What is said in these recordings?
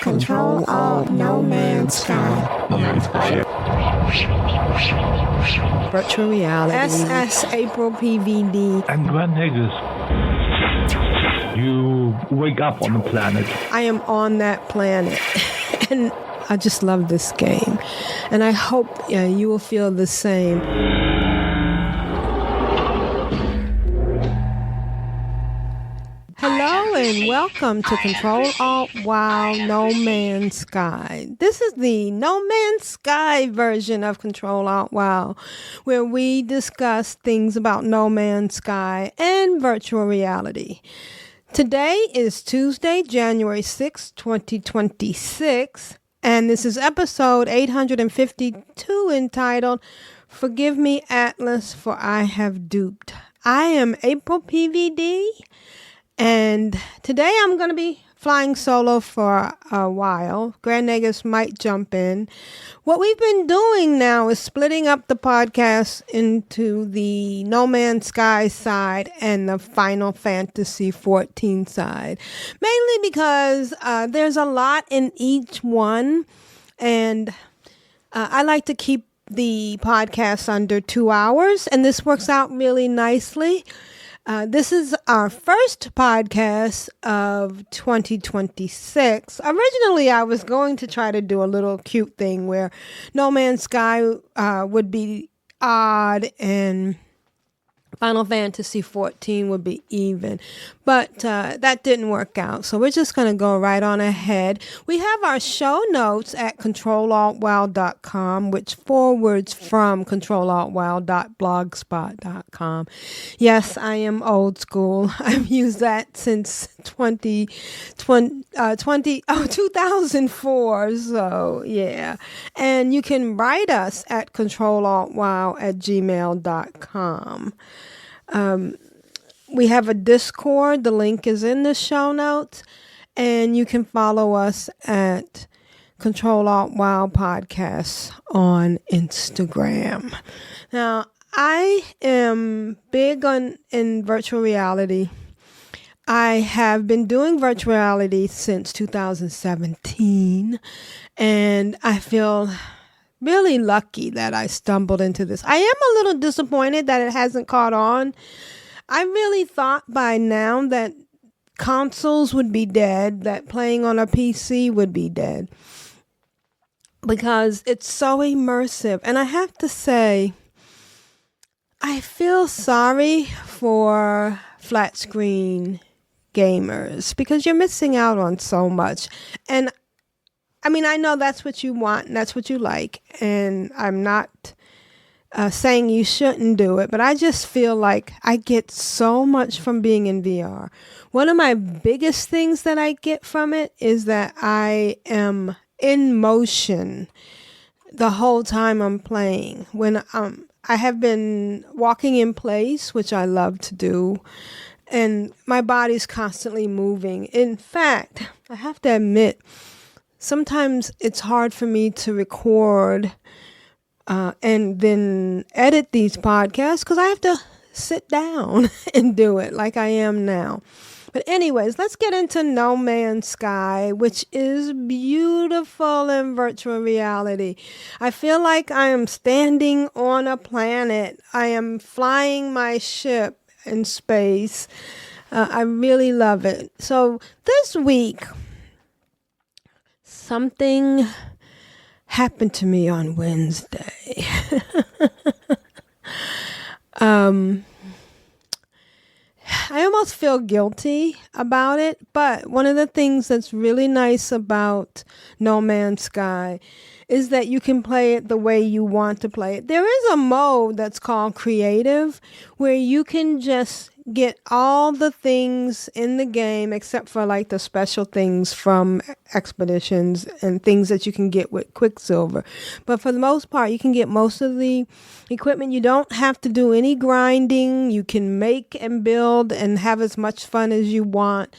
Control Alt No Man's Sky. Virtual reality. SS April PVD. And Grand Negus, you wake up on the planet. I am on that planet. And I just love this game. And I hope you will feel the same. Hello and welcome to Control Alt WoW No Man's Sky. This is the No Man's Sky version of Control Alt WoW, where we discuss things about No Man's Sky and virtual reality. Today is Tuesday, January 6, 2026, and this is episode 852 entitled, Forgive Me, Atlas, for I Have Duped. I am April PVD. And today I'm going to be flying solo for a while. Grand Negus might jump in. What we've been doing now is splitting up the podcast into the No Man's Sky side and the Final Fantasy XIV side. Mainly because there's a lot in each one. And I like to keep the podcast under 2 hours. And this works out really nicely. This is our first podcast of 2026. Originally, I was going to try to do a little cute thing where No Man's Sky would be odd and Final Fantasy XIV would be even. But that didn't work out. So we're just going to go right on ahead. We have our show notes at controlaltwow.com, which forwards from controlaltwow.blogspot.com. Yes, I am old school. I've used that since 2004. So, yeah. And you can write us at controlaltwow@gmail.com. We have a Discord. The link is in the show notes. And you can follow us at Control Alt WoW Podcasts on Instagram. Now, I am big in virtual reality. I have been doing virtual reality since 2017. And I feel really lucky that I stumbled into this. I am a little disappointed that it hasn't caught on. I really thought by now that consoles would be dead, that playing on a PC would be dead, because it's so immersive. And I have to say, I feel sorry for flat screen gamers because you're missing out on so much. And I mean, I know that's what you want and that's what you like. And I'm not saying you shouldn't do it, but I just feel like I get so much from being in VR. One of my biggest things that I get from it is that I am in motion the whole time I'm playing. When I have been walking in place, which I love to do, and my body's constantly moving. In fact, I have to admit, sometimes it's hard for me to record and then edit these podcasts because I have to sit down and do it like I am now. But anyways, let's get into No Man's Sky, which is beautiful in virtual reality. I feel like I am standing on a planet. I am flying my ship in space. I really love it. So this week, something happened to me on Wednesday. I almost feel guilty about it, but one of the things that's really nice about No Man's Sky is that you can play it the way you want to play it. There is a mode that's called Creative where you can just get all the things in the game except for like the special things from expeditions and things that you can get with Quicksilver. But for the most part, you can get most of the equipment. You don't have to do any grinding. You can make and build and have as much fun as you want.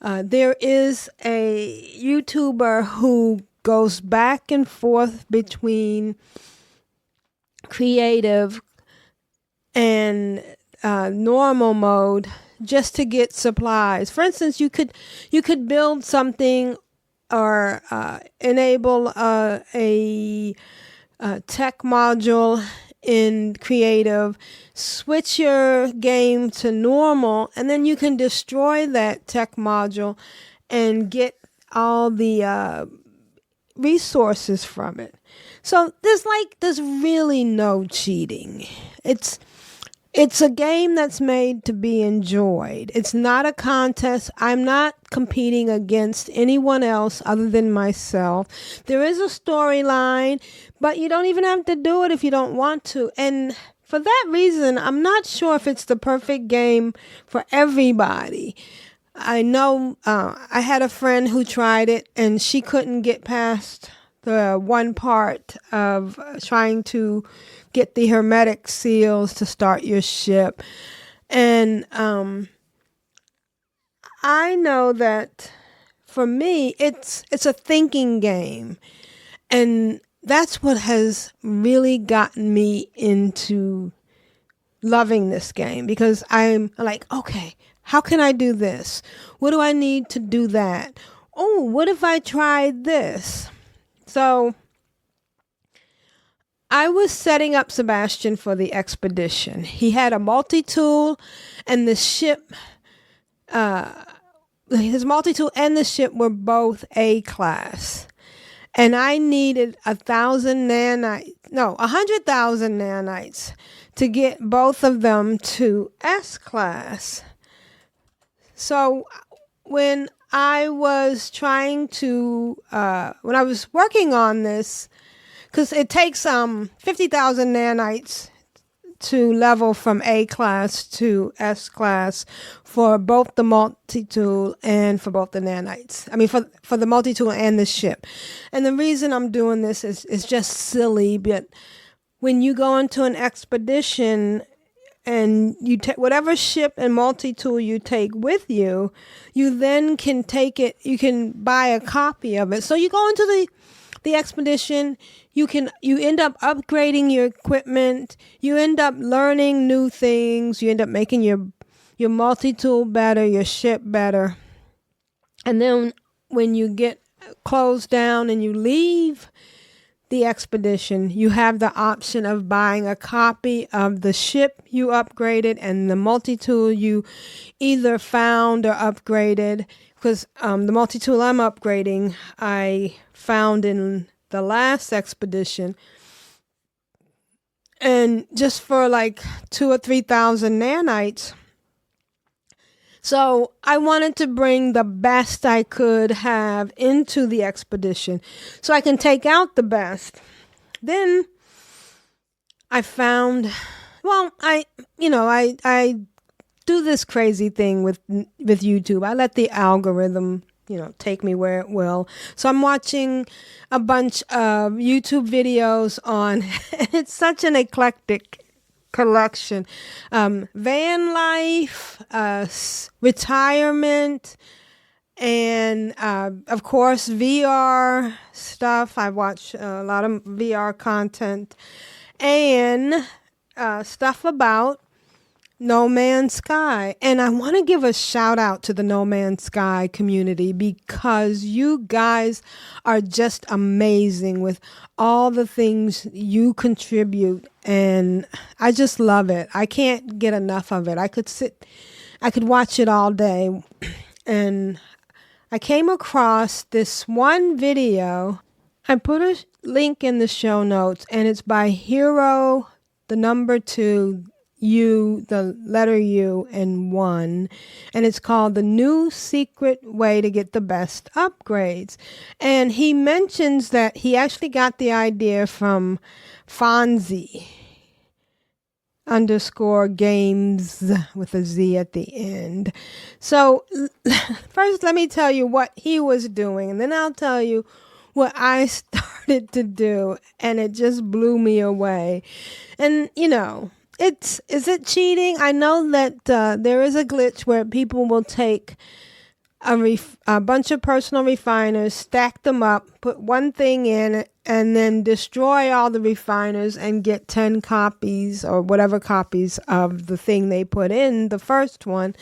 There is a YouTuber who goes back and forth between creative and normal mode just to get supplies. For instance, you could build something or enable a tech module in creative, switch your game to normal, and then you can destroy that tech module and get all the resources from it. So there's really no cheating. It's a game that's made to be enjoyed. It's not a contest. I'm not competing against anyone else other than myself. There is a storyline, but you don't even have to do it if you don't want to. And for that reason, I'm not sure if it's the perfect game for everybody. I know I had a friend who tried it, and she couldn't get past the one part of trying to get the hermetic seals to start your ship. And I know that for me, it's a thinking game. And that's what has really gotten me into loving this game, because I'm like, okay, how can I do this? What do I need to do that? Oh, what if I tried this? So I was setting up Sebastian for the expedition. He had a multi-tool, and the ship, his multi-tool and the ship were both A class. And I needed 100,000 nanites to get both of them to S class. So when I was trying to, when I was working on this, because it takes 50,000 nanites to level from A class to S class for both the multi-tool and for both the nanites. I mean, for the multi-tool and the ship. And the reason I'm doing this is just silly, but when you go into an expedition and you take whatever ship and multi-tool you take with you, you then can take it, you can buy a copy of it. So you go into the expedition, you end up upgrading your equipment, you end up learning new things, you end up making your multi-tool better, your ship better. And then when you get closed down and you leave the expedition, you have the option of buying a copy of the ship you upgraded and the multi-tool you either found or upgraded. Because the multi-tool I'm upgrading, I found in the last expedition, and just for like 2,000 or 3,000 nanites. So I wanted to bring the best I could have into the expedition so I can take out the best. Then I found, well, I do this crazy thing with YouTube. I let the algorithm, take me where it will. So I'm watching a bunch of YouTube videos on, it's such an eclectic collection. Van life, retirement, and of course VR stuff. I watch a lot of VR content and stuff about No Man's Sky. And I want to give a shout out to the No Man's Sky community, because you guys are just amazing with all the things you contribute, and I just love it. I can't get enough of it. I could watch it all day. And I came across this one video. I put a link in the show notes, and it's by Hero, the number 2, U, the letter U, and 1, and it's called The New Secret Way to Get the Best Upgrades. And he mentions that he actually got the idea from Fonzie _games with a Z at the end. So first let me tell you what he was doing, and then I'll tell you what I started to do, and it just blew me away. And is it cheating? I know that there is a glitch where people will take a bunch of personal refiners, stack them up, put one thing in, and then destroy all the refiners and get 10 copies or whatever copies of the thing they put in, the first one.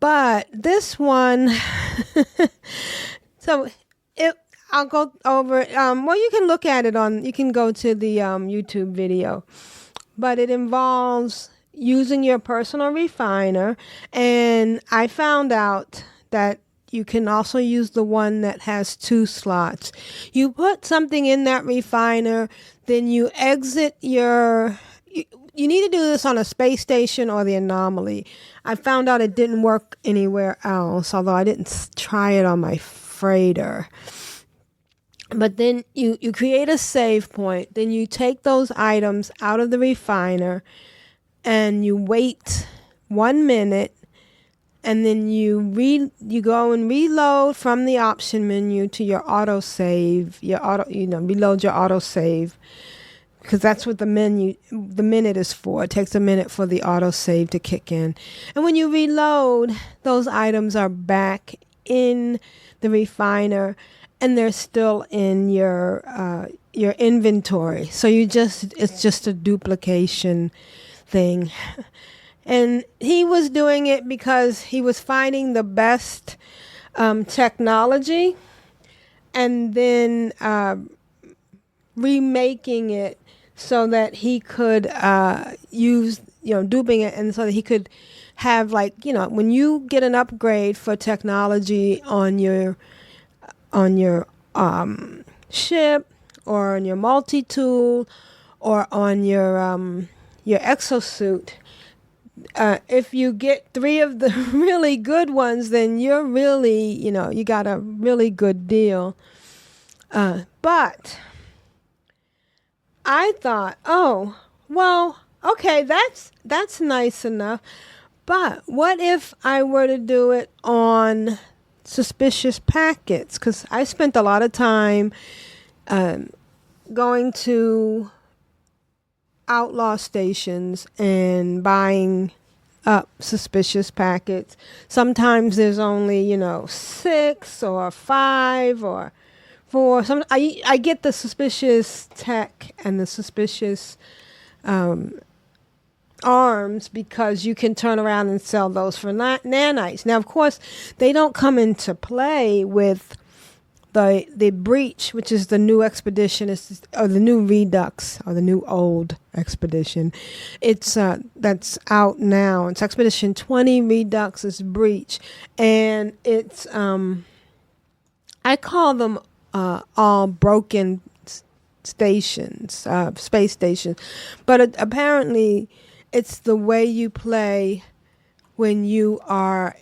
But this one So I'll go over it. Well, you can look at it you can go to the YouTube video, but it involves using your personal refiner. And I found out that you can also use the one that has 2 slots. You put something in that refiner, then you exit your... You need to do this on a space station or the anomaly. I found out it didn't work anywhere else, although I didn't try it on my freighter. But then you create a save point. Then you take those items out of the refiner and you wait 1 minute. And then you go and reload from the option menu to your autosave. Reload your autosave, because that's what the minute is for. It takes a minute for the autosave to kick in. And when you reload, those items are back in the refiner, and they're still in your inventory. So it's just a duplication thing. And he was doing it because he was finding the best technology and then remaking it so that he could use, duping it, and so that he could have, when you get an upgrade for technology on your ship or on your multi-tool or on your exosuit, if you get 3 of the really good ones, then you're really, you got a really good deal. But I thought, oh, well, okay, that's nice enough. But what if I were to do it on suspicious packets? Because I spent a lot of time going to outlaw stations and buying up suspicious packets. Sometimes there's only 6 or 5 or 4. I get the suspicious tech and the suspicious arms because you can turn around and sell those for nanites. Now, of course, they don't come into play with the breach, which is the new expedition, or the new redux, or the new old expedition. It's that's out now. It's Expedition 20 Redux's breach, and it's I call them all broken stations, space stations, but apparently it's the way you play when you are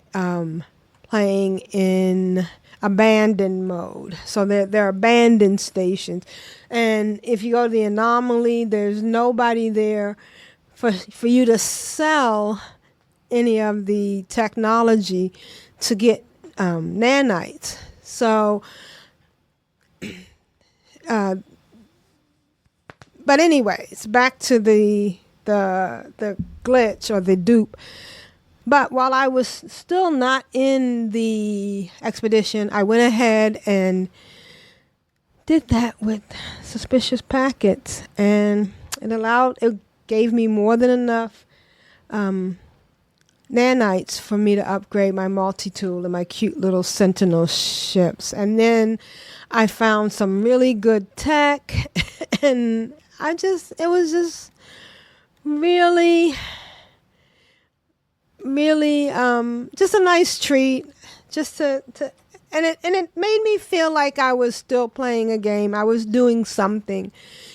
playing in abandoned mode. So they're abandoned stations, and if you go to the anomaly, there's nobody there for you to sell any of the technology to get nanites. So but anyways, back to the glitch or the dupe. But while I was still not in the expedition, I went ahead and did that with suspicious packets, and it gave me more than enough nanites for me to upgrade my multi-tool and my cute little Sentinel ships. And then I found some really good tech, and it was just really just a nice treat, just to and it made me feel like I was still playing a game. I was doing something.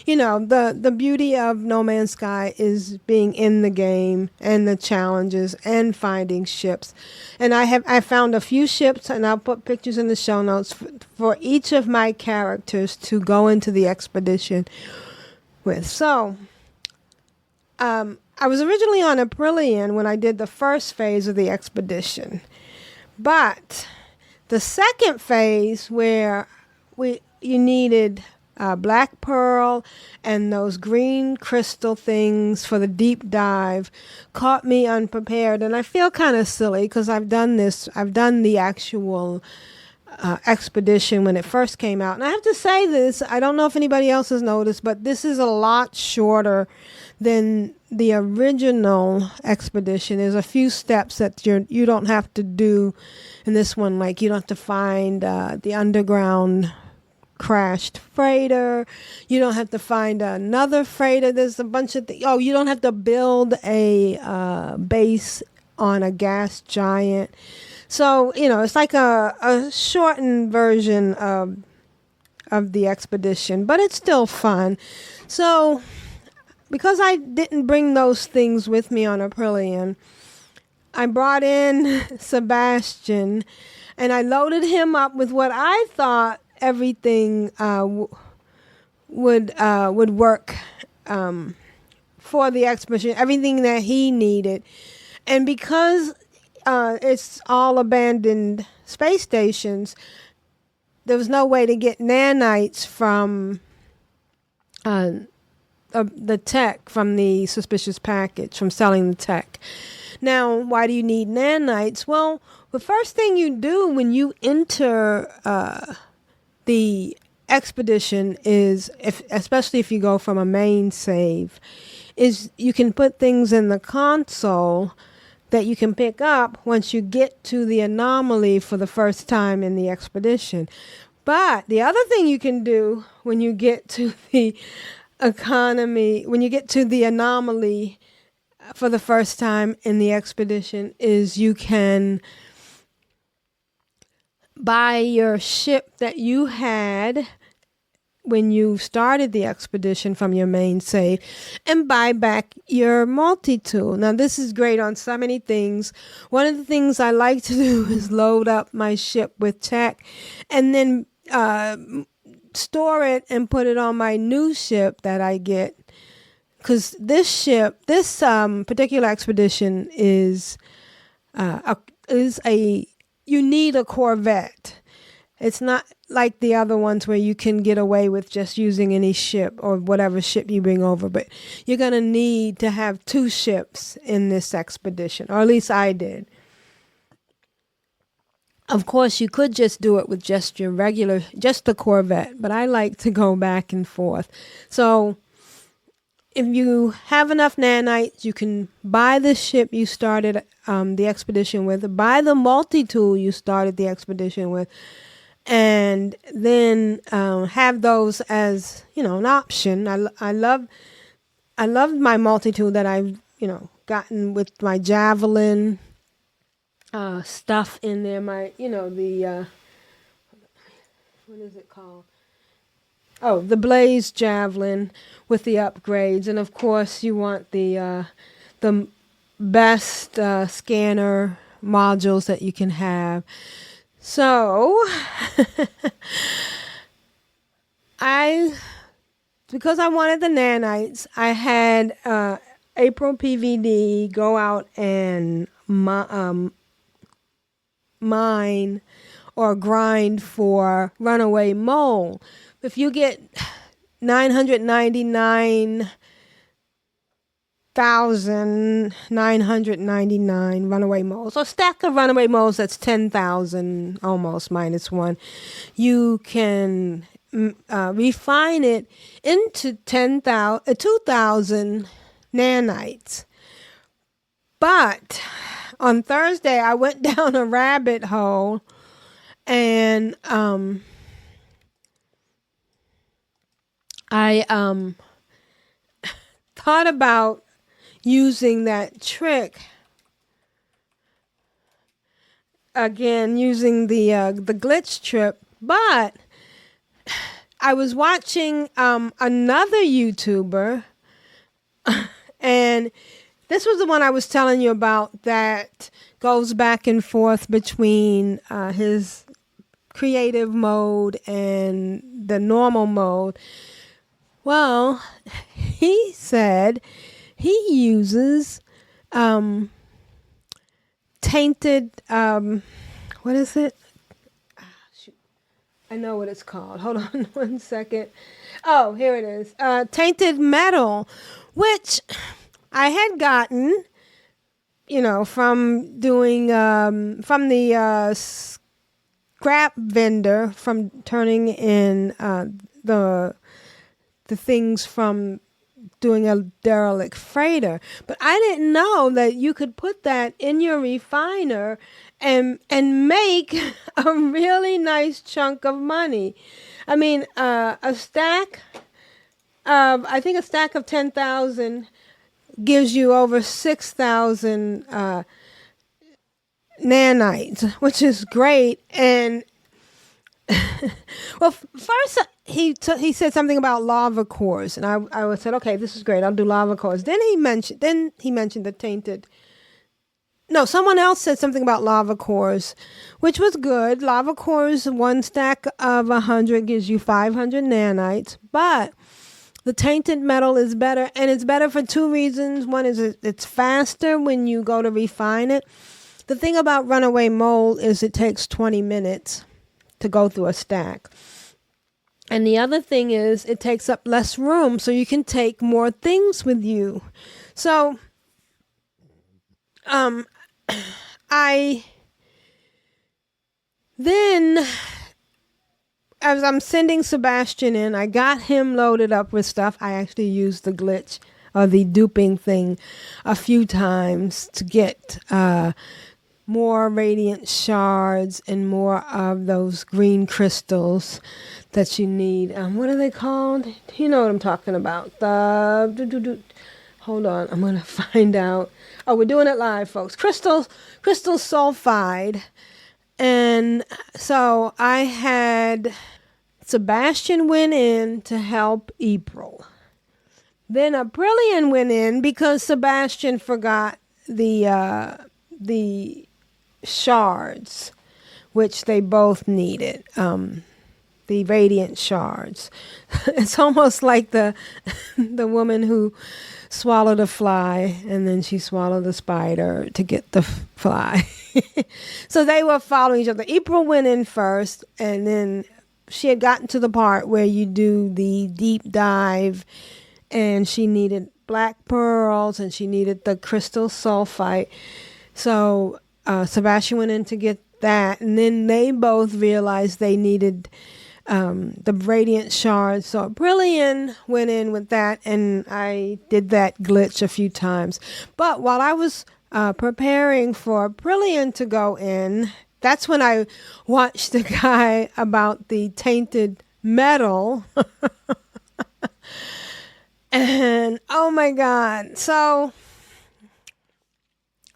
The beauty of No Man's Sky is being in the game and the challenges and finding ships. And I found a few ships, and I'll put pictures in the show notes for each of my characters to go into the expedition with. So I was originally on Aprillian when I did the first phase of the expedition. But the second phase, where you needed black pearl and those green crystal things for the deep dive, caught me unprepared. And I feel kind of silly because I've done the actual expedition when it first came out. And I have to say this, I don't know if anybody else has noticed, but this is a lot shorter than the original expedition. There's a few steps that you don't have to do in this one. Like you don't have to find the underground crashed freighter. You don't have to find another freighter. There's a bunch of things. Oh, you don't have to build a base on a gas giant. So, it's like a shortened version of the expedition, but it's still fun. So, because I didn't bring those things with me on Aprillian, I brought in Sebastian, and I loaded him up with what I thought everything would work for the expedition, everything that he needed. And because it's all abandoned space stations, there was no way to get nanites from the tech, from the suspicious package, from selling the tech. Now, why do you need nanites? Well, the first thing you do when you enter the expedition is, especially if you go from a main save, is you can put things in the console that you can pick up once you get to the anomaly for the first time in the expedition. But the other thing you can do when you get to the when you get to the anomaly for the first time in the expedition, is you can buy your ship that you had when you started the expedition from your main save and buy back your multi-tool. Now, this is great on so many things. One of the things I like to do is load up my ship with tech and then store it and put it on my new ship that I get. Because this particular expedition is you need a Corvette. It's not like the other ones where you can get away with just using any ship or whatever ship you bring over. But you're going to need to have 2 ships in this expedition, or at least I did. Of course, you could just do it with just the Corvette, but I like to go back and forth. So if you have enough nanites, you can buy the ship you started the expedition with, buy the multi-tool you started the expedition with, and then have those as, an option. I love my multi-tool that I've, gotten with my javelin stuff in there. My, what is it called? Oh, the Blaze Javelin with the upgrades. And of course you want the best scanner modules that you can have. So because I wanted the nanites, I had April PVD go out and mine or grind for runaway mole. If you get 999,999 runaway moles, so a stack of runaway moles, that's 10,000 almost minus 1. You can refine it into 2,000 nanites. But on Thursday, I went down a rabbit hole and I thought about using that trick again, using the glitch trip, but I was watching another YouTuber, and this was the one I was telling you about that goes back and forth between his creative mode and the normal mode. Well, he said he uses tainted, what is it? Shoot. I know what it's called. Hold on one second. Oh, here it is. Tainted metal, which I had gotten, from doing, from the scrap vendor from turning in the things from doing a derelict freighter. But I didn't know that you could put that in your refiner and make a really nice chunk of money. I mean, a stack of 10,000 gives you over 6,000 nanites, which is great. And well, first he said something about lava cores, and I said, okay, this is great. I'll do lava cores. Then he mentioned the tainted. No, someone else said something about lava cores, which was good. Lava cores, one stack of 100 gives you 500 nanites, but the tainted metal is better, and it's better for two reasons. One is it's faster when you go to refine it. The thing about runaway mold is it takes 20 minutes to go through a stack. And the other thing is it takes up less room, so you can take more things with you. So then as I'm sending Sebastian in, I got him loaded up with stuff. I actually used the glitch or the duping thing a few times to get more radiant shards and more of those green crystals that you need. What are they called? You know what I'm talking about. Hold on, I'm going to find out. Oh, we're doing it live, folks. Crystal sulfide. And so I had Sebastian went in to help April. Then a Brilliant went in because Sebastian forgot the shards, which they both needed. The radiant shards. It's almost like the woman who swallowed a fly and then she swallowed the spider to get the fly. So they were following each other. April went in first, and then she had gotten to the part where you do the deep dive, and she needed black pearls and she needed the crystal sulfite. So Sebastian went in to get that, and then they both realized they needed the radiant shards. So Brilliant went in with that, and I did that glitch a few times. But while I was preparing for Brilliant to go in, that's when I watched the guy about the tainted metal. And oh my God. So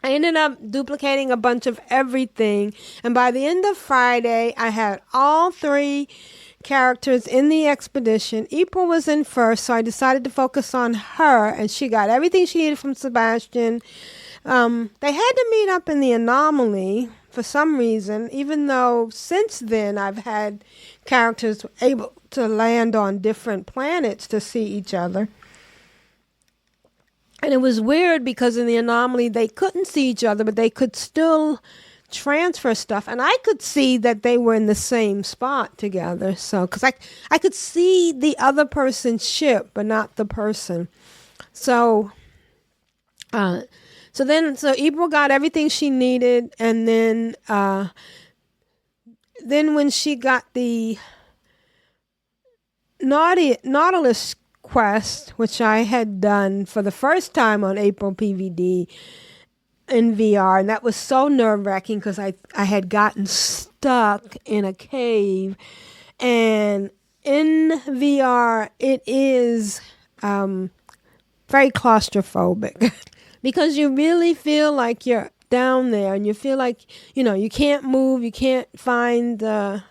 I ended up duplicating a bunch of everything. And by the end of Friday, I had all 3 characters in the expedition. April was in first, so I decided to focus on her, and she got everything she needed from Sebastian. They had to meet up in the anomaly for some reason, even though since then I've had characters able to land on different planets to see each other. And it was weird because in the anomaly they couldn't see each other, but they could still transfer stuff, and I could see that they were in the same spot together. So because I could see the other person's ship but not the person. So April got everything she needed, and then when she got the Nautilus quest, which I had done for the first time on April PVD in VR, and that was so nerve-wracking because I had gotten stuck in a cave, and in VR it is very claustrophobic because you really feel like you're down there, and you feel like you can't move, you can't find the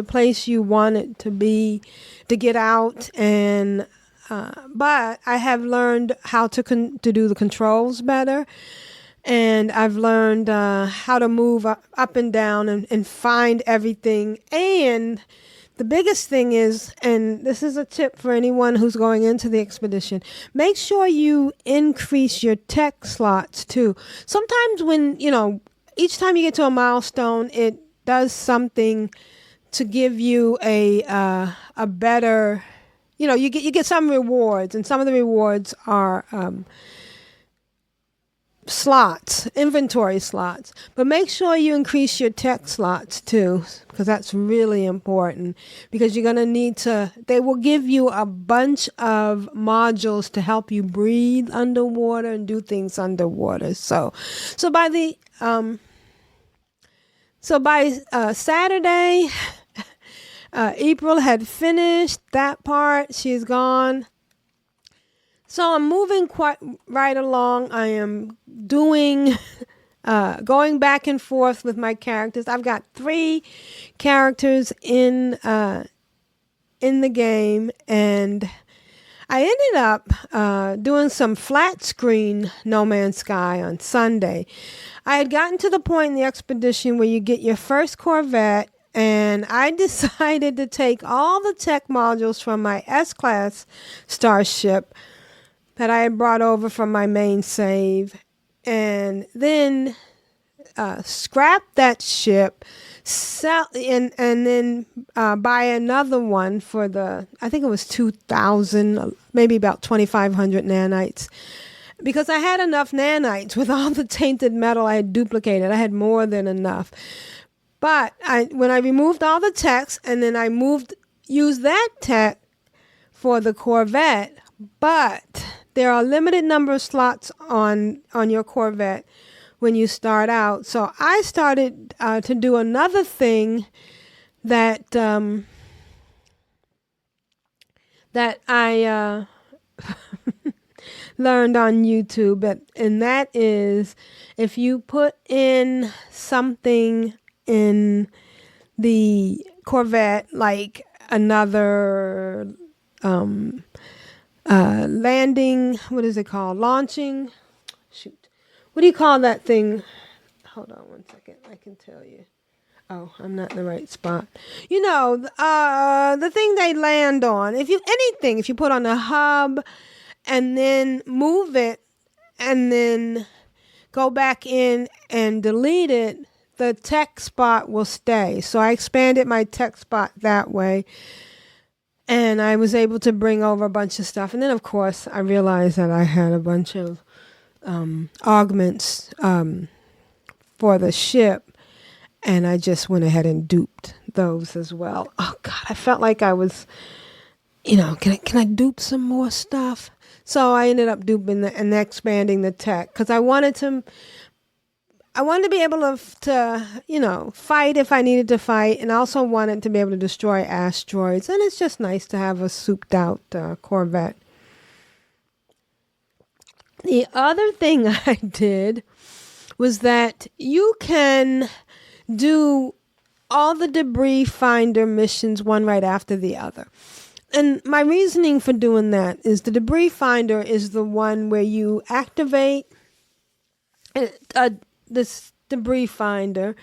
place you want it to be to get out, and but I have learned how to do the controls better. And I've learned how to move up and down and find everything. And the biggest thing is, and this is a tip for anyone who's going into the expedition, make sure you increase your tech slots too. Sometimes when, each time you get to a milestone, it does something to give you a better, you get some rewards, and some of the rewards are slots, inventory slots, but make sure you increase your tech slots too, because that's really important, because you're going to need to, they will give you a bunch of modules to help you breathe underwater and do things underwater. So by Saturday, April had finished that part. She's gone. So I'm moving quite right along. I am doing, going back and forth with my characters. I've got 3 characters in the game, and I ended up doing some flat screen No Man's Sky on Sunday. I had gotten to the point in the expedition where you get your first Corvette, and I decided to take all the tech modules from my S-Class starship that I had brought over from my main save, and then scrap that ship, sell, and then buy another one for I think it was 2,000, maybe about 2,500 nanites, because I had enough nanites with all the tainted metal I had duplicated. I had more than enough. But when I removed all the techs, and then I used that tech for the Corvette, but there are a limited number of slots on your Corvette when you start out. So I started to do another thing that I learned on YouTube, and that is, if you put in something in the Corvette, like another landing, what is it called? Launching? Shoot. What do you call that thing? Hold on one second. I can tell you. Oh, I'm not in the right spot. You know, the thing they land on. If you put on a hub and then move it and then go back in and delete it, the tech spot will stay. So I expanded my tech spot that way. And I was able to bring over a bunch of stuff. And then, of course, I realized that I had a bunch of augments for the ship. And I just went ahead and duped those as well. Oh, God, I felt like I was, can I dupe some more stuff? So I ended up duping and expanding the tech, because I wanted to be able to fight if I needed to fight, and I also wanted to be able to destroy asteroids. And it's just nice to have a souped out Corvette. The other thing I did was that you can do all the debris finder missions one right after the other. And my reasoning for doing that is the debris finder is the one where you activate this debris finder,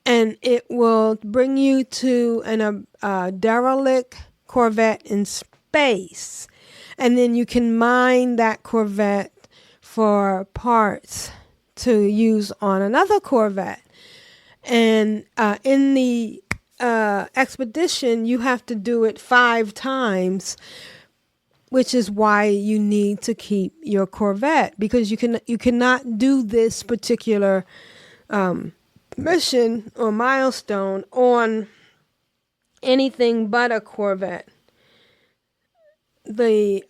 and it will bring you to a derelict Corvette in space, and then you can mine that Corvette for parts to use on another Corvette. And in the expedition, you have to do it 5 times, which is why you need to keep your Corvette, because you cannot do this particular mission or milestone on anything but a Corvette. Because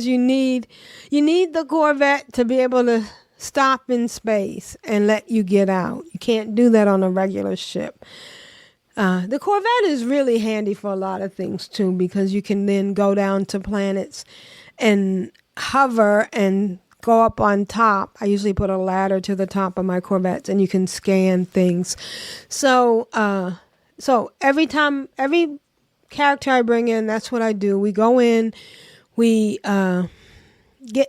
you need the Corvette to be able to stop in space and let you get out. You can't do that on a regular ship. The Corvette is really handy for a lot of things too, because you can then go down to planets and hover and go up on top. I usually put a ladder to the top of my Corvettes, and you can scan things. So every character I bring in, that's what I do. We go in, we get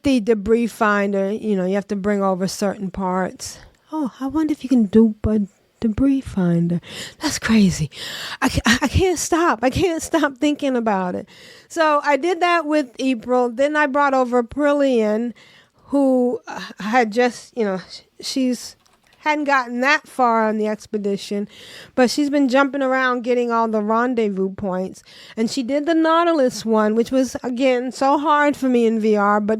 the debris finder. You have to bring over certain parts. Oh, I wonder if you can dupe a debris finder. That's crazy. I can't stop. I can't stop thinking about it. So I did that with April. Then I brought over Brilliant, who had just, she's hadn't gotten that far on the expedition, but she's been jumping around getting all the rendezvous points. And she did the Nautilus one, which was, again, so hard for me in VR, but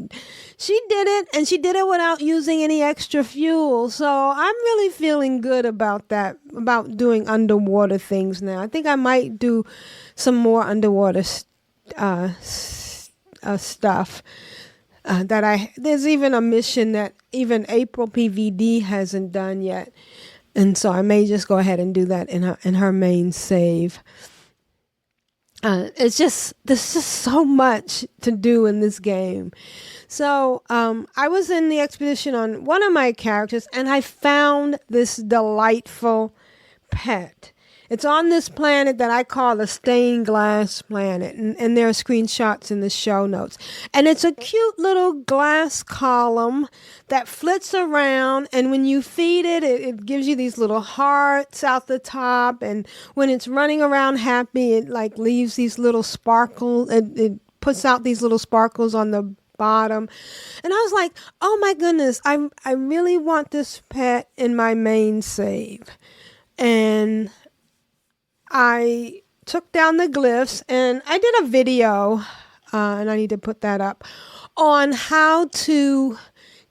she did it, and she did it without using any extra fuel. So I'm really feeling good about that, about doing underwater things now. I think I might do some more underwater stuff. There's even a mission that even April PVD hasn't done yet, and so I may just go ahead and do that in her main save. There's just so much to do in this game. So I was in the expedition on one of my characters, and I found this delightful pet. It's on this planet that I call the stained glass planet, and there are screenshots in the show notes. And it's a cute little glass column that flits around, and when you feed it, it gives you these little hearts out the top, and when it's running around happy, it like leaves these little sparkles, it puts out these little sparkles on the bottom. And I was like, oh my goodness, I really want this pet in my main save. And I took down the glyphs, and I did a video, and I need to put that up, on how to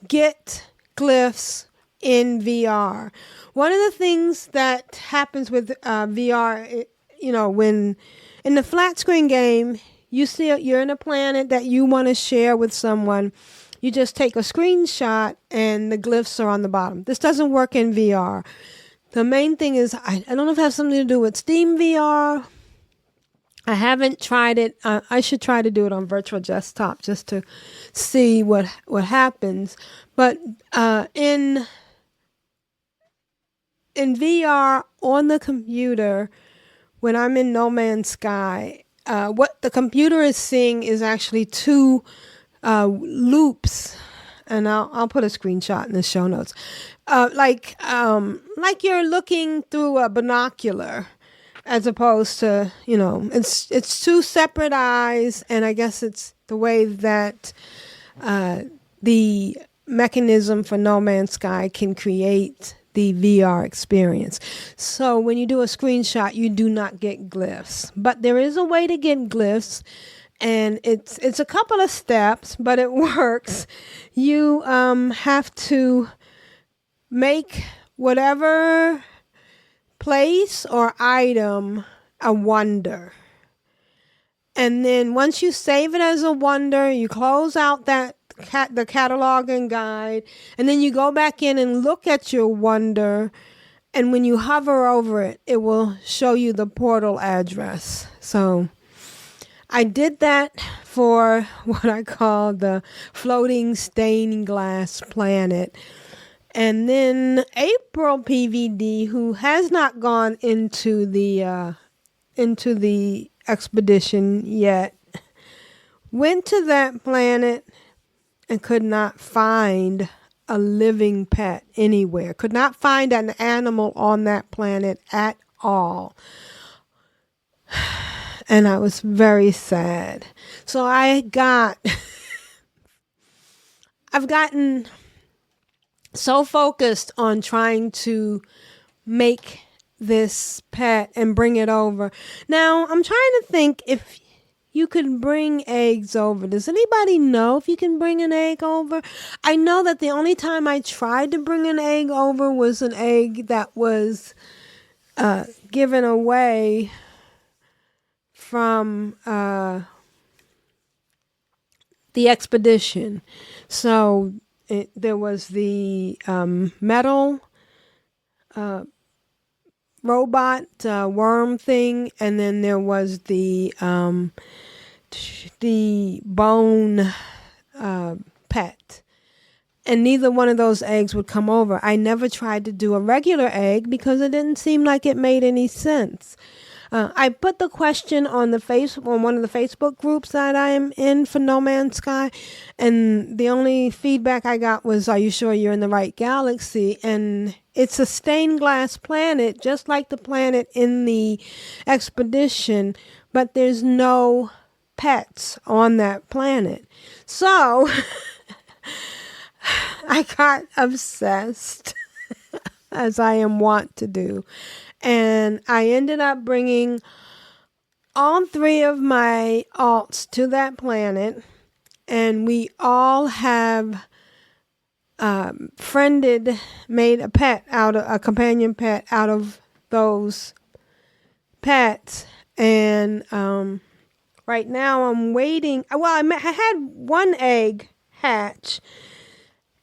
get glyphs in VR. One of the things that happens with VR, when in the flat screen game, you see you're in a planet that you want to share with someone, you just take a screenshot and the glyphs are on the bottom. This doesn't work in VR. The main thing is, I don't know if it has something to do with Steam VR. I haven't tried it. I should try to do it on virtual desktop just to see what happens. But in VR on the computer, when I'm in No Man's Sky, what the computer is seeing is actually two loops. And I'll put a screenshot in the show notes. Like you're looking through a binocular, as opposed to, it's two separate eyes, and I guess it's the way that the mechanism for No Man's Sky can create the VR experience. So when you do a screenshot, you do not get glyphs, but there is a way to get glyphs. And it's a couple of steps, but it works. You have to make whatever place or item a wonder. And then once you save it as a wonder, you close out the catalog and guide, and then you go back in and look at your wonder. And when you hover over it, it will show you the portal address. So I did that for what I call the floating stained glass planet. And then April PVD, who has not gone into the expedition yet, went to that planet and could not find a living pet anywhere. Could not find an animal on that planet at all. And I was very sad. So I've gotten so focused on trying to make this pet and bring it over. Now, I'm trying to think if you can bring eggs over. Does anybody know if you can bring an egg over? I know that the only time I tried to bring an egg over was an egg that was given away from the expedition. So there was the metal robot worm thing, and then there was the bone pet. And neither one of those eggs would come over. I never tried to do a regular egg because it didn't seem like it made any sense. I put the question on one of the Facebook groups that I am in for No Man's Sky, and the only feedback I got was, "Are you sure you're in the right galaxy?" And it's a stained glass planet, just like the planet in the expedition, but there's no pets on that planet. So I got obsessed. as I am wont to do. And I ended up bringing all 3 of my alts to that planet, and we all have made a companion pet out of those pets. And right now I'm waiting. Well, I had 1 egg hatch,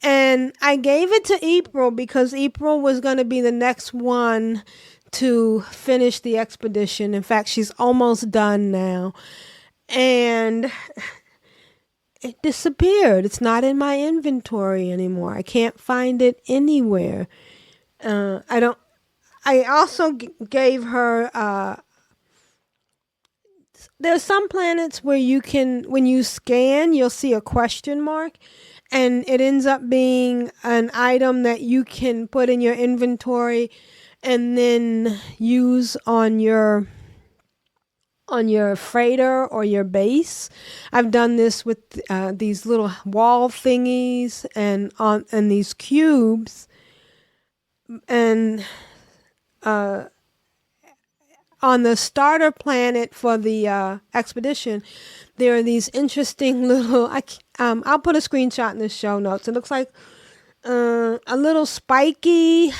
and I gave it to April because April was going to be the next one to finish the expedition. In fact, she's almost done now. And it disappeared. It's not in my inventory anymore. I can't find it anywhere. I also gave her, there's some planets where you can, when you scan, you'll see a question mark, and it ends up being an item that you can put in your inventory and then use on your freighter or your base. I've done this with these little wall thingies and these cubes, and on the starter planet for the expedition, there are these interesting little. I'll put a screenshot in the show notes. It looks like a little spiky,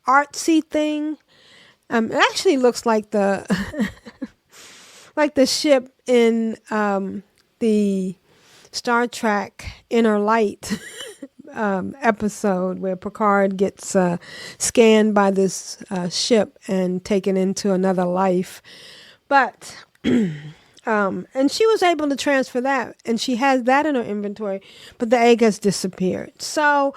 artsy thing. It actually looks like the like the ship in the Star Trek Inner Light episode where Picard gets scanned by this ship and taken into another life. But and she was able to transfer that, and she has that in her inventory, but the egg has disappeared. So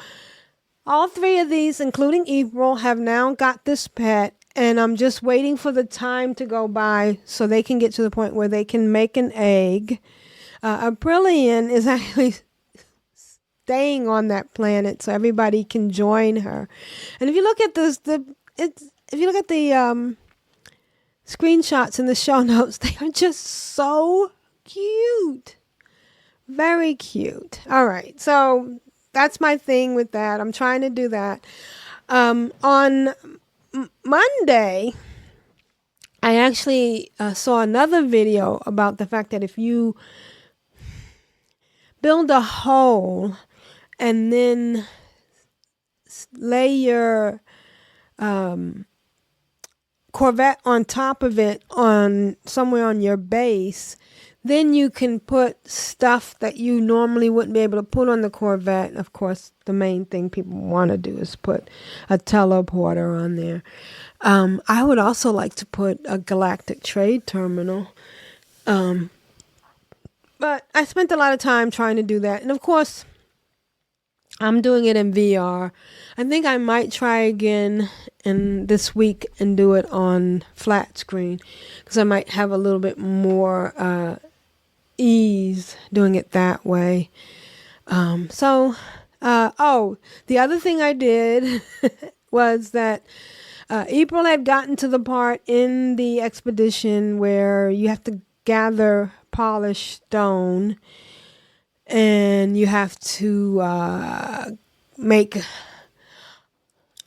all 3 of these, including April, have now got this pet, and I'm just waiting for the time to go by so they can get to the point where they can make an egg. Aprillian is actually staying on that planet so everybody can join her. And if you look at the screenshots in the show notes, they are just so cute. Very cute. All right, so that's my thing with that. I'm trying to do that. On Monday, I actually saw another video about the fact that if you build a hole and then lay your Corvette on top of it on somewhere on your base, then you can put stuff that you normally wouldn't be able to put on the Corvette. Of course, the main thing people want to do is put a teleporter on there. I would also like to put a galactic trade terminal. But I spent a lot of time trying to do that. And of course, I'm doing it in VR. I think I might try again this week and do it on flat screen, because I might have a little bit more ease doing it that way. The other thing I did was that April had gotten to the part in the expedition where you have to gather polished stone, and you have to make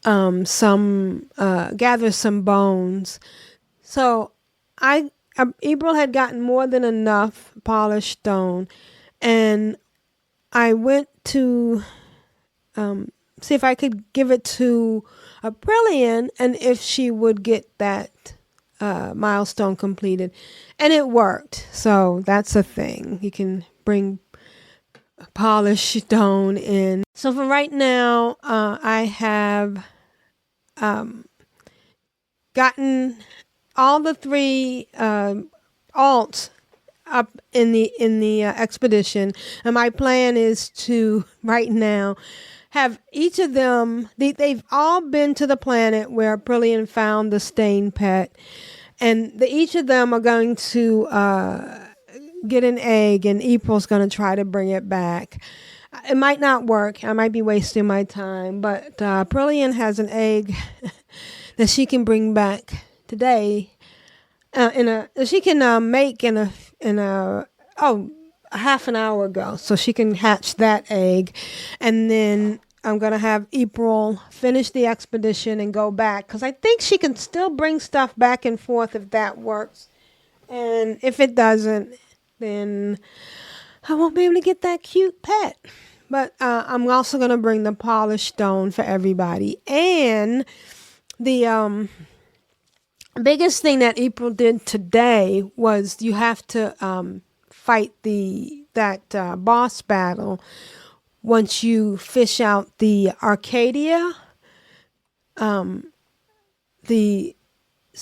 gather some bones. So April had gotten more than enough polished stone, and I went to see if I could give it to Aprillian and if she would get that milestone completed, and it worked. So that's a thing. You can bring polished stone in. So for right now, I have gotten all the 3 alts up in the expedition, and my plan is to right now have each of them. They've all been to the planet where Aprillian found the stain pet, and each of them are going to get an egg, and April's going to try to bring it back. It might not work. I might be wasting my time, but Aprillian has an egg that she can bring back today. She can make in a half an hour ago, so she can hatch that egg, and then I'm going to have April finish the expedition and go back because I think she can still bring stuff back and forth if that works. And if it doesn't, then I won't be able to get that cute pet. But I'm also going to bring the polished stone for everybody. And the biggest thing that April did today was you have to fight that boss battle once you fish out the Arcadia. So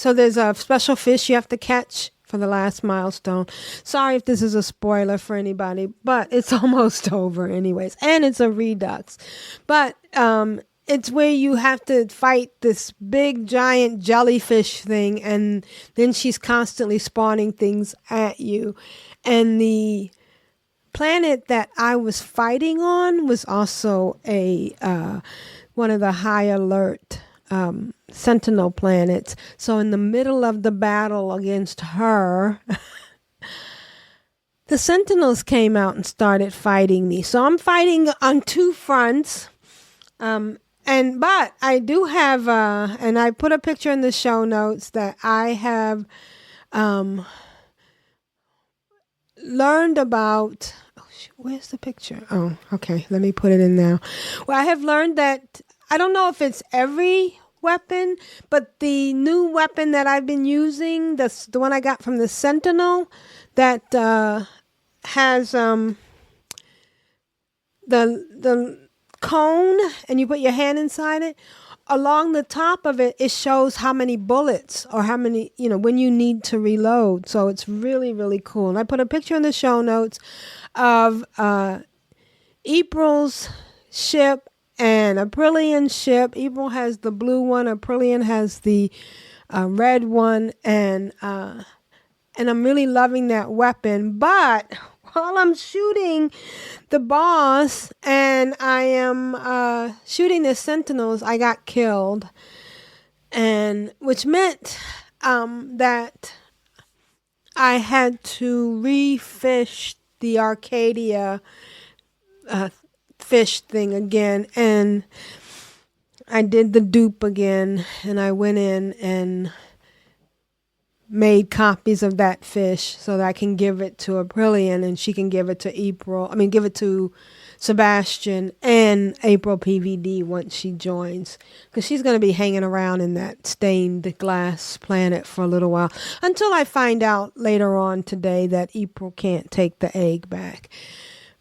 there's a special fish you have to catch for the last milestone. Sorry if this is a spoiler for anybody, but it's almost over anyways. And it's a redux. But it's where you have to fight this big giant jellyfish thing, and then she's constantly spawning things at you. And the planet that I was fighting on was also a one of the high alert Sentinel planets. So in the middle of the battle against her, the Sentinels came out and started fighting me. So I'm fighting on two fronts. But I do have, and I put a picture in the show notes that I have learned about. Oh, where's the picture? Oh, okay. Let me put it in now. Well, I have learned that I don't know if it's every weapon, but the new weapon that I've been using, the one I got from the Sentinel, that has the cone, and you put your hand inside it. Along the top of it, it shows how many bullets or how many, when you need to reload. So it's really, really cool. And I put a picture in the show notes of April's ship and Aprillian's ship. April has the blue one. Aprillian has the red one. And I'm really loving that weapon. But while I'm shooting the boss and I am shooting the Sentinels, I got killed. And which meant that I had to refish the Arcadia fish thing again, and I did the dupe again, and I went in and made copies of that fish so that I can give it to Aprillian and she can give it to give it to Sebastian and April PVD once she joins, because she's going to be hanging around in that stained glass planet for a little while until I find out later on today that April can't take the egg back.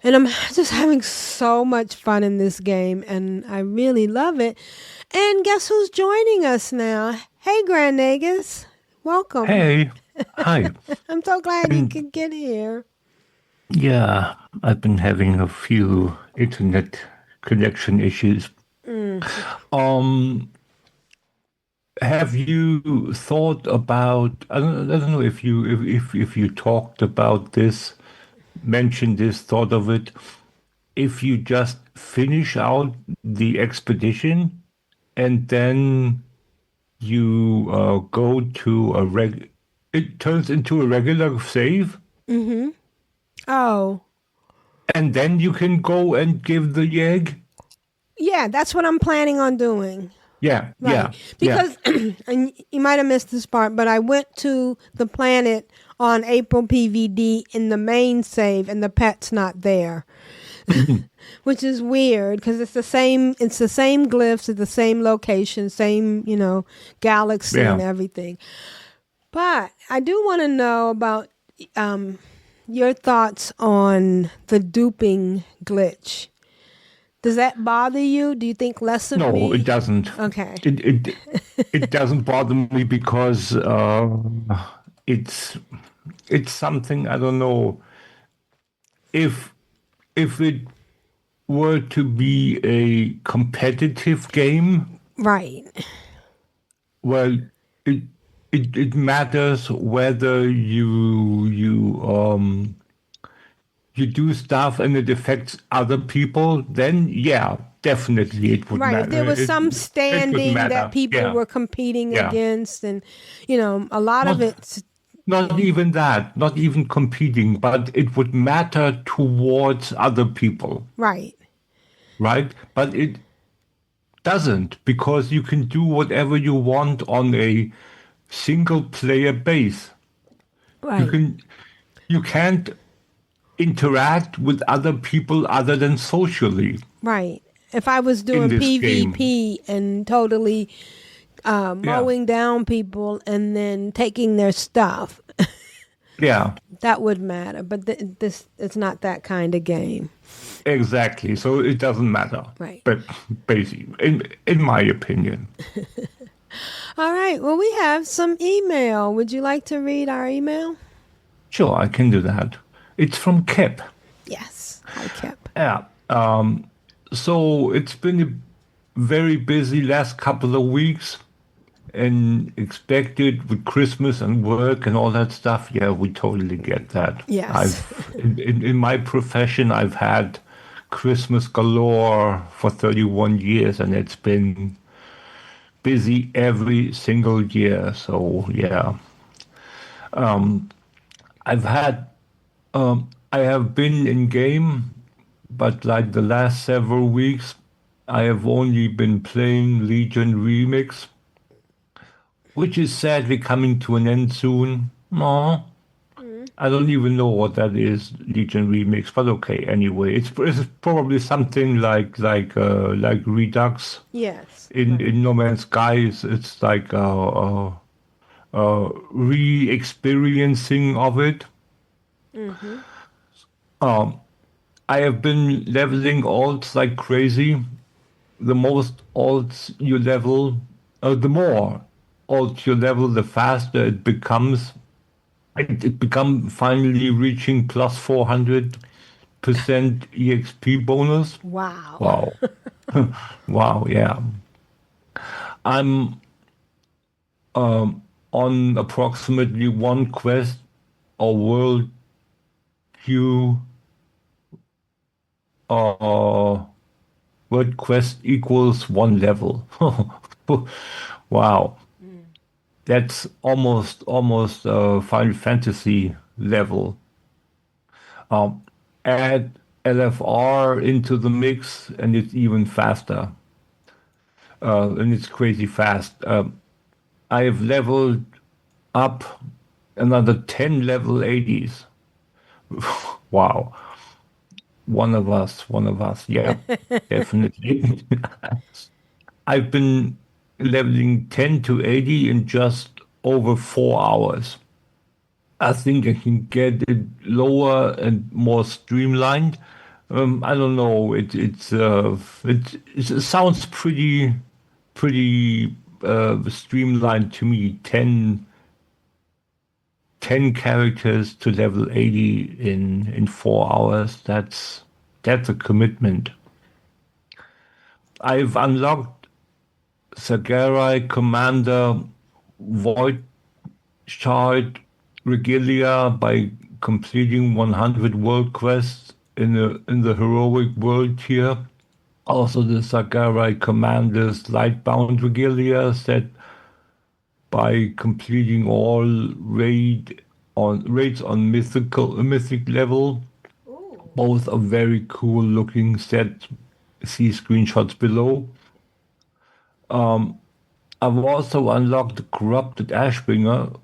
And I'm just having so much fun in this game, and I really love it. And guess who's joining us now? Hey, Grand Nagus. Welcome. Hey. Hi. I'm so glad you could get here. Yeah, I've been having a few internet connection issues. Have you thought about, I don't know if you talked about this, mentioned this, thought of it, if you just finish out the expedition and then you go to it turns into a regular save? Mm-hmm. Oh. And then you can go and give the egg? Yeah, that's what I'm planning on doing. Yeah, right. Yeah. Because, and you might have missed this part, but I went to the planet on April PVD in the main save, and the pet's not there, which is weird because it's the same glyphs at the same location, same galaxy and everything. But I do want to know about your thoughts on the duping glitch. Does that bother you? Do you think less of me? No, it doesn't. Okay. It doesn't bother me because it's something, I don't know, if it were to be a competitive game, right? Well, it matters whether you do stuff and it affects other people, then yeah, definitely it would matter. Right, if there was some standing that people were competing against, and a lot of it's not even that, not even competing, but it would matter towards other people. Right. But doesn't, because you can do whatever you want on a single player base. You Right. can you can't interact with other people other than socially Right. If I was in doing this game. PvP and totally Yeah, mowing down people and then taking their stuff, yeah, that would matter. But this it's not that kind of game. exactly. So it doesn't matter. Right. But basically, in my opinion. All right. Well, we have some email. Would you like to read our email? Sure, I can do that. It's from Kip. Yes. Hi, Kip. Yeah. So it's been a very busy last couple of weeks and expected with Christmas and work and all that stuff. Yeah, we totally get that. Yes. In my profession, I've had Christmas galore for 31 years, and it's been busy every single year. So yeah, I've had I have been in game, but like the last several weeks, I have only been playing Legion Remix, which is sadly coming to an end soon. No, Mm. I don't even know what that is, Legion Remix, but okay. Anyway, it's probably something like Redux Yes. Right. in No Man's Sky. It's like re-experiencing of it. Mm-hmm. Um, I have been leveling alts like crazy. The most alts you level, the more alts you level, the faster it becomes. It become finally reaching plus 400% EXP bonus. Wow. Wow. Wow, yeah. I'm on approximately one quest or world queue or world quest equals one level. Wow. Mm. That's almost Final Fantasy level. Um, Add LFR into the mix, and it's even faster. And it's crazy fast. I have leveled up another 10 level 80s. Wow. One of us. Yeah, definitely. I've been leveling 10 to 80 in just over 4 hours. I think I can get it lower and more streamlined. I don't know. It sounds pretty streamlined to me. Ten characters to level 80 in 4 hours. That's a commitment. I've unlocked Sagarai Commander Void Shard Regalia by completing 100 world quests in the heroic world tier. Also, the Sagarai Commander's Lightbound Regalia set by completing all raids on mythic level. Ooh. Both are very cool looking set. See screenshots below. I've also unlocked the Corrupted Ashbringer.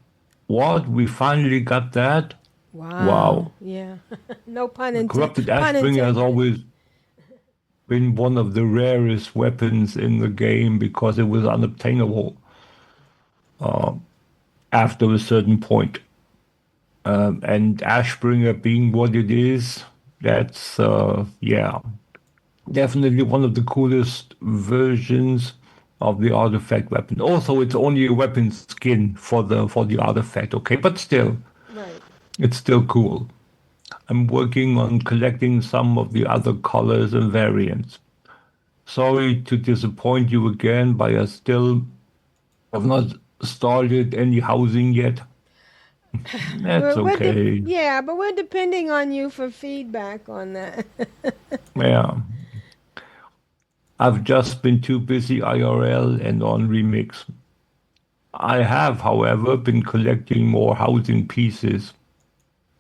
What? We finally got that? Wow. Wow. Yeah. No Corrupted pun Ashbringer has intended. always been one of the rarest weapons in the game because it was unobtainable after a certain point. And Ashbringer being what it is, that's, yeah, definitely one of the coolest versions of the artifact weapon. Also, it's only a weapon skin for the artifact, okay? But still, Right. it's still cool. I'm working on collecting some of the other colors and variants. Sorry to disappoint you again, but I still have not started any housing yet. That's okay. Yeah, but we're depending on you for feedback on that. Yeah. I've just been too busy IRL and on Remix. I have, however, been collecting more housing pieces,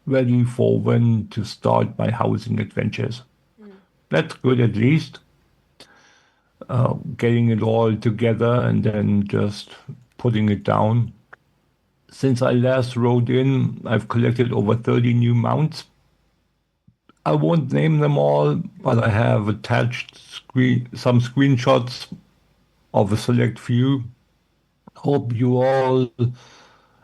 ready for when to start my housing adventures. Mm. That's good at least. getting it all together and then just putting it down. Since I last wrote in, I've collected over 30 new mounts. I won't name them all, but I have attached some screenshots of a select few. Hope you all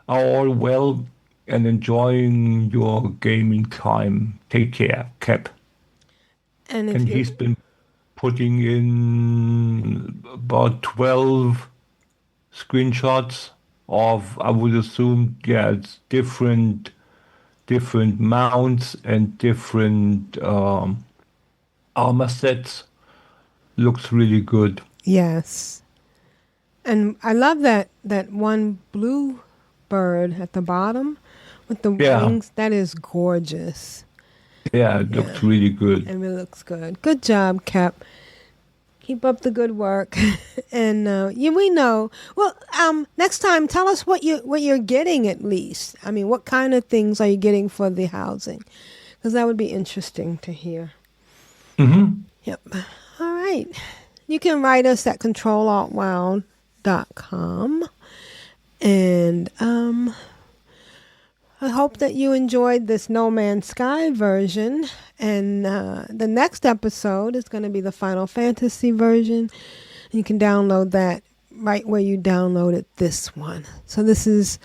are all well and enjoying your gaming time. Take care, Cap. And if And you he's been putting in about 12 screenshots of, I would assume, yeah, it's different mounts and different armor sets. Looks really good. yes. And I love that one blue bird at the bottom with the Yeah, wings. That is gorgeous. yeah, it Yeah. looks really good. And it looks good. Good job, Cap. Keep up the good work. And yeah, we know. Well, next time, tell us what you're getting at least. I mean, what kind of things are you getting for the housing? Because that would be interesting to hear. Hmm. Yep. All right. You can write us at controlaltwow.com. And I hope that you enjoyed this No Man's Sky version. And the next episode is going to be the Final Fantasy version. You can download that right where you downloaded this one. So this is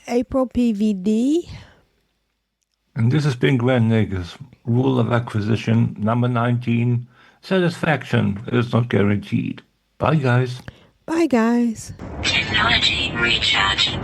April PVD. And this has been Grand Negus, Rule of Acquisition, number 19. Satisfaction is not guaranteed. Bye, guys. Bye, guys. Technology recharge.